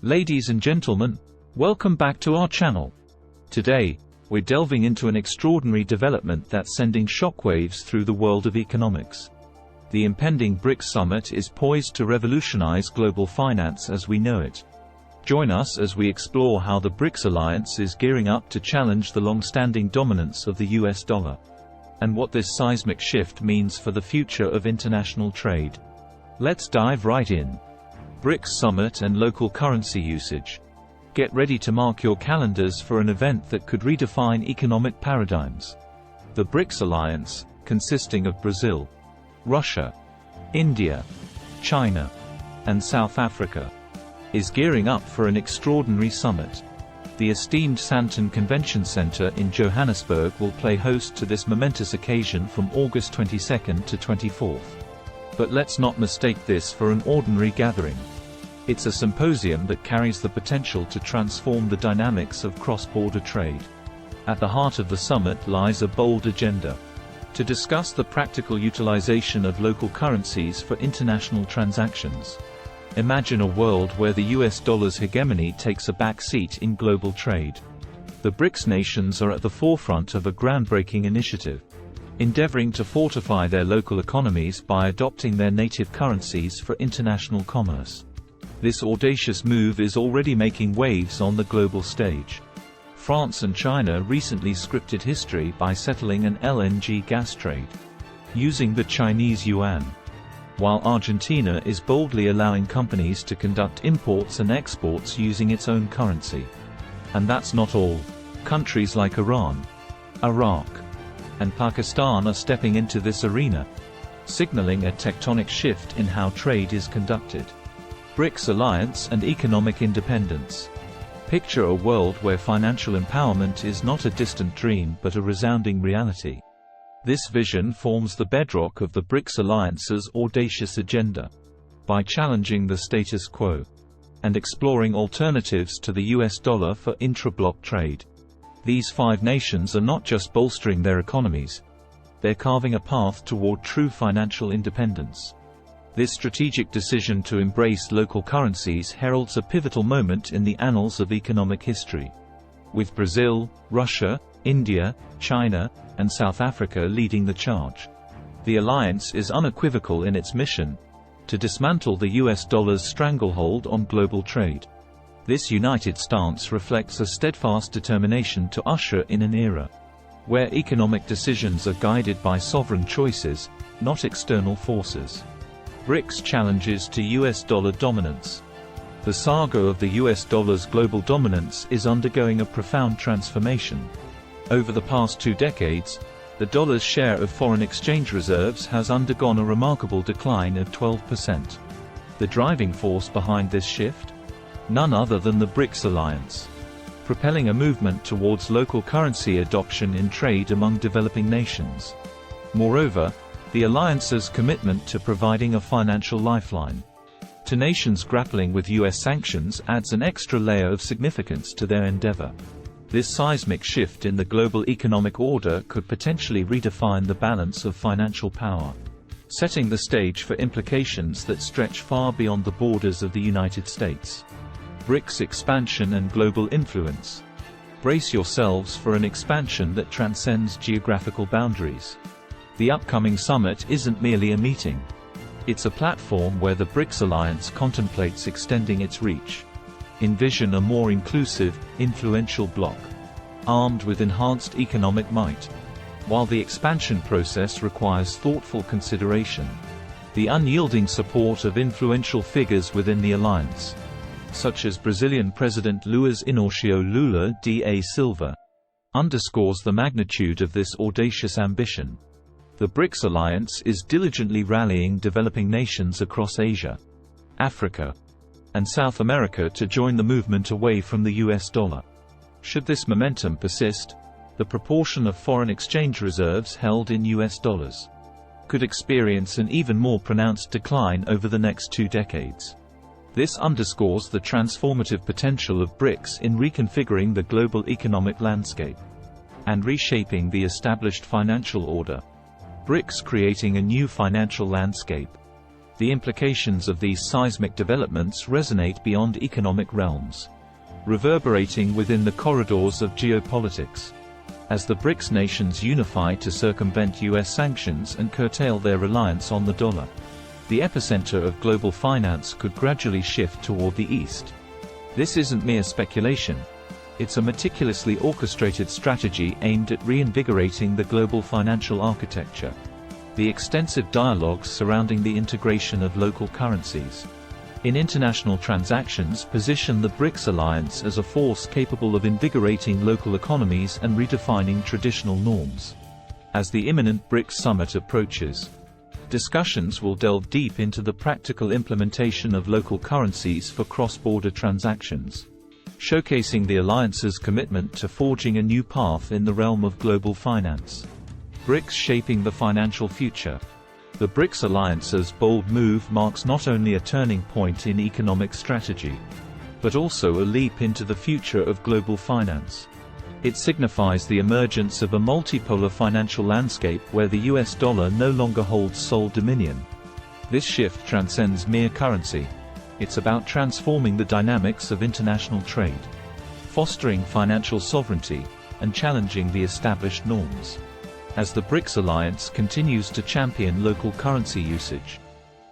Ladies and gentlemen, welcome back to our channel. Today, we're delving into an extraordinary development that's sending shockwaves through the world of economics. The impending BRICS summit is poised to revolutionize global finance as we know it. Join us as we explore how the BRICS alliance is gearing up to challenge the long-standing dominance of the US dollar, and what this seismic shift means for the future of international trade. Let's dive right in. BRICS Summit and local currency usage. Get ready to mark your calendars for an event that could redefine economic paradigms. The BRICS alliance, consisting of Brazil, Russia, India, China, and South Africa, is gearing up for an extraordinary summit. The esteemed Sandton Convention Center in Johannesburg will play host to this momentous occasion from August 22nd to 24th. But let's not mistake this for an ordinary gathering. It's a symposium that carries the potential to transform the dynamics of cross-border trade. At the heart of the summit lies a bold agenda: to discuss the practical utilization of local currencies for international transactions. Imagine a world where the US dollar's hegemony takes a back seat in global trade. The BRICS nations are at the forefront of a groundbreaking initiative, endeavoring to fortify their local economies by adopting their native currencies for international commerce. This audacious move is already making waves on the global stage. France and China recently scripted history by settling an LNG gas trade using the Chinese yuan, while Argentina is boldly allowing companies to conduct imports and exports using its own currency. And that's not all. Countries like Iran, Iraq, and Pakistan are stepping into this arena, signaling a tectonic shift in how trade is conducted. BRICS alliance and economic independence. Picture a world where financial empowerment is not a distant dream but a resounding reality. This vision forms the bedrock of the BRICS alliance's audacious agenda. By challenging the status quo and exploring alternatives to the US dollar for intra-bloc trade, these five nations are not just bolstering their economies, they're carving a path toward true financial independence. This strategic decision to embrace local currencies heralds a pivotal moment in the annals of economic history. With Brazil, Russia, India, China, and South Africa leading the charge, the alliance is unequivocal in its mission to dismantle the US dollar's stranglehold on global trade. This united stance reflects a steadfast determination to usher in an era where economic decisions are guided by sovereign choices, not external forces. BRICS challenges to US dollar dominance. The saga of the US dollar's global dominance is undergoing a profound transformation. Over the past 2 decades, the dollar's share of foreign exchange reserves has undergone a remarkable decline of 12%. The driving force behind this shift? None other than the BRICS alliance, propelling a movement towards local currency adoption in trade among developing nations. Moreover, the alliance's commitment to providing a financial lifeline to nations grappling with US sanctions adds an extra layer of significance to their endeavor. This seismic shift in the global economic order could potentially redefine the balance of financial power, setting the stage for implications that stretch far beyond the borders of the United States. BRICS expansion and global influence. Brace yourselves for an expansion that transcends geographical boundaries. The upcoming summit isn't merely a meeting. It's a platform where the BRICS alliance contemplates extending its reach. Envision a more inclusive, influential bloc, armed with enhanced economic might. While the expansion process requires thoughtful consideration, the unyielding support of influential figures within the alliance, such as Brazilian President Luiz Inácio Lula da Silva, underscores the magnitude of this audacious ambition. The BRICS alliance is diligently rallying developing nations across Asia, Africa, and South America to join the movement away from the US dollar. Should this momentum persist, the proportion of foreign exchange reserves held in US dollars could experience an even more pronounced decline over the next 2 decades. This underscores the transformative potential of BRICS in reconfiguring the global economic landscape and reshaping the established financial order. BRICS creating a new financial landscape. The implications of these seismic developments resonate beyond economic realms, reverberating within the corridors of geopolitics. As the BRICS nations unify to circumvent US sanctions and curtail their reliance on the dollar, the epicenter of global finance could gradually shift toward the east. This isn't mere speculation. It's a meticulously orchestrated strategy aimed at reinvigorating the global financial architecture. The extensive dialogues surrounding the integration of local currencies in international transactions position the BRICS alliance as a force capable of invigorating local economies and redefining traditional norms. As the imminent BRICS summit approaches, discussions will delve deep into the practical implementation of local currencies for cross-border transactions, showcasing the alliance's commitment to forging a new path in the realm of global finance. BRICS shaping the financial future. The BRICS alliance's bold move marks not only a turning point in economic strategy, but also a leap into the future of global finance. It signifies the emergence of a multipolar financial landscape where the US dollar no longer holds sole dominion. This shift transcends mere currency. It's about transforming the dynamics of international trade, fostering financial sovereignty, and challenging the established norms. As the BRICS alliance continues to champion local currency usage,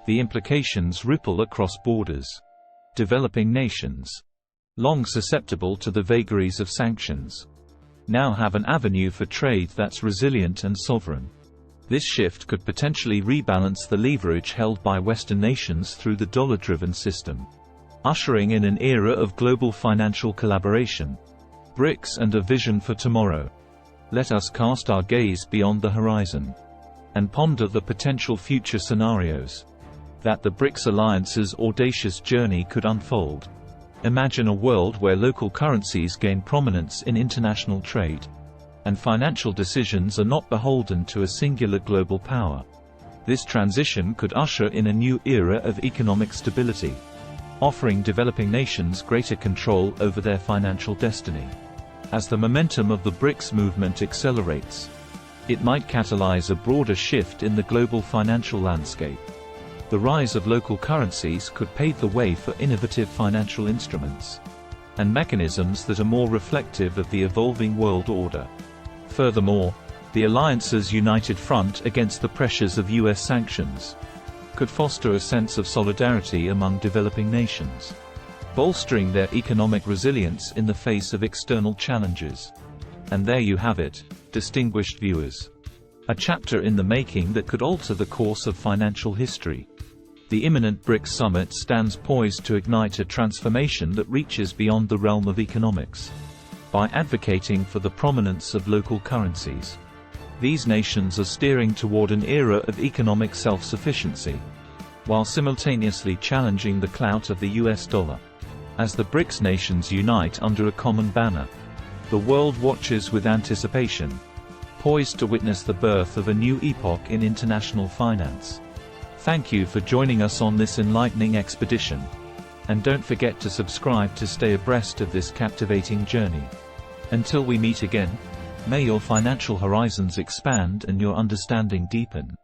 the implications ripple across borders. Developing nations, long susceptible to the vagaries of sanctions, now have an avenue for trade that's resilient and sovereign. This shift could potentially rebalance the leverage held by Western nations through the dollar-driven system, ushering in an era of global financial collaboration. BRICS and a vision for tomorrow. Let us cast our gaze beyond the horizon and ponder the potential future scenarios that the BRICS alliance's audacious journey could unfold. Imagine a world where local currencies gain prominence in international trade, and financial decisions are not beholden to a singular global power. This transition could usher in a new era of economic stability, offering developing nations greater control over their financial destiny. As the momentum of the BRICS movement accelerates, it might catalyze a broader shift in the global financial landscape. The rise of local currencies could pave the way for innovative financial instruments and mechanisms that are more reflective of the evolving world order. Furthermore, the alliance's united front against the pressures of US sanctions could foster a sense of solidarity among developing nations, bolstering their economic resilience in the face of external challenges. And there you have it, distinguished viewers. A chapter in the making that could alter the course of financial history. The imminent BRICS summit stands poised to ignite a transformation that reaches beyond the realm of economics. By advocating for the prominence of local currencies, these nations are steering toward an era of economic self-sufficiency, while simultaneously challenging the clout of the US dollar. As the BRICS nations unite under a common banner, the world watches with anticipation, poised to witness the birth of a new epoch in international finance. Thank you for joining us on this enlightening expedition. And don't forget to subscribe to stay abreast of this captivating journey. Until we meet again, may your financial horizons expand and your understanding deepen.